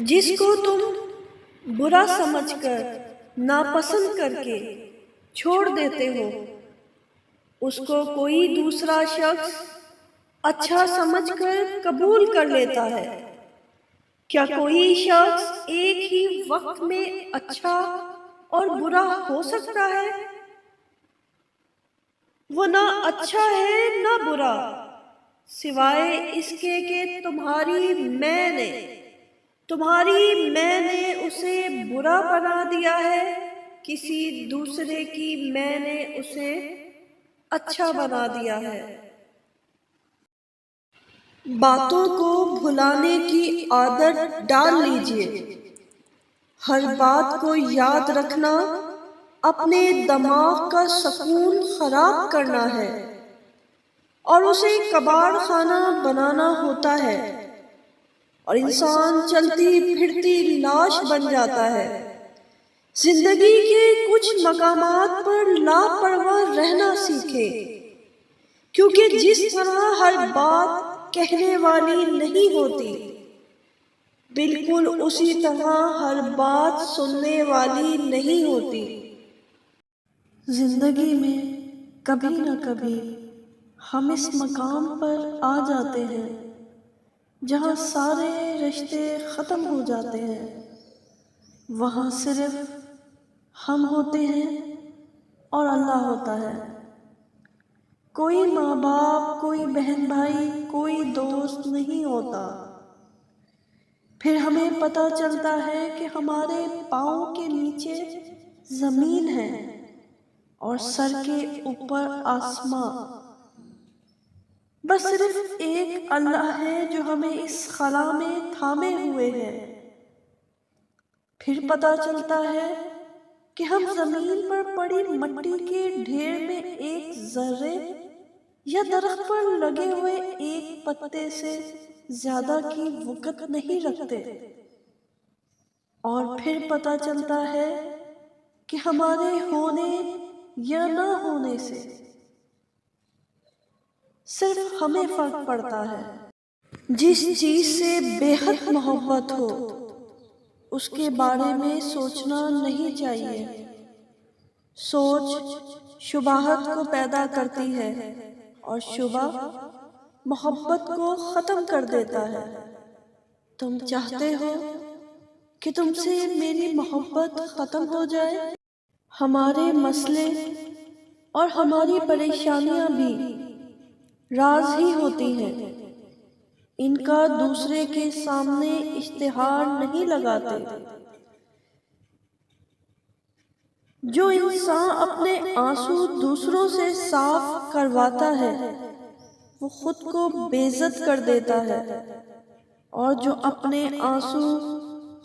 جس کو تم برا سمجھ کر ناپسند کر کے چھوڑ دیتے ہو، اس کو کوئی دوسرا شخص اچھا سمجھ کر قبول کر لیتا ہے۔ کیا کوئی شخص ایک ہی وقت میں اچھا اور برا ہو سکتا ہے؟ وہ نہ اچھا ہے نہ برا، سوائے اس کے کہ تمہاری میں نے اسے برا بنا دیا ہے، کسی دوسرے کی میں نے اسے اچھا بنا دیا ہے۔ باتوں کو بھلانے کی عادت ڈال لیجئے۔ ہر بات کو یاد رکھنا اپنے دماغ کا سکون خراب کرنا ہے اور اسے کباڑ خانہ بنانا ہوتا ہے، اور انسان چلتی پھرتی لاش بن جاتا ہے۔ زندگی کے کچھ مقامات پر لاپرواہ رہنا سیکھے، کیونکہ جس طرح ہر بات کہنے والی نہیں ہوتی، بالکل اسی طرح ہر بات سننے والی نہیں ہوتی۔ زندگی میں کبھی نہ کبھی ہم اس مقام پر آ جاتے ہیں جہاں سارے رشتے ختم ہو جاتے ہیں۔ وہاں صرف ہم ہوتے ہیں اور اللہ ہوتا ہے۔ کوئی ماں باپ، کوئی بہن بھائی، کوئی دوست نہیں ہوتا۔ پھر ہمیں پتہ چلتا ہے کہ ہمارے پاؤں کے نیچے زمین ہے اور سر کے اوپر آسماں۔ بس صرف ایک اللہ ہے جو ہمیں اس خلا میں تھامے ہوئے ہے۔ پھر پتہ چلتا ہے کہ ہم زمین پر پڑی مٹی کے ڈھیر میں ایک ذرے یا درخت پر لگے ہوئے ایک پتے سے زیادہ کی وقت نہیں رکھتے، اور پھر پتہ چلتا ہے کہ ہمارے ہونے یا نہ ہونے سے صرف ہمیں فرق پڑتا ہے۔ جس چیز سے بے حد محبت ہو اس کے بارے میں سوچنا نہیں چاہیے۔ سوچ شبہات کو پیدا کرتی ہے اور شبہ محبت کو ختم کر دیتا ہے۔ تم چاہتے ہو کہ تم سے میری محبت ختم ہو جائے؟ ہمارے مسئلے اور ہماری پریشانیاں بھی راز ہی ہوتی ہیں، ان کا دوسرے کے سامنے اشتہار نہیں لگاتے۔ جو انسان اپنے آنسو دوسروں سے صاف کرواتا ہے وہ خود کو بے عزت کر دیتا ہے، اور جو اپنے آنسو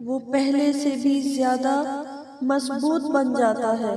وہ پہلے سے بھی زیادہ مضبوط بن جاتا ہے۔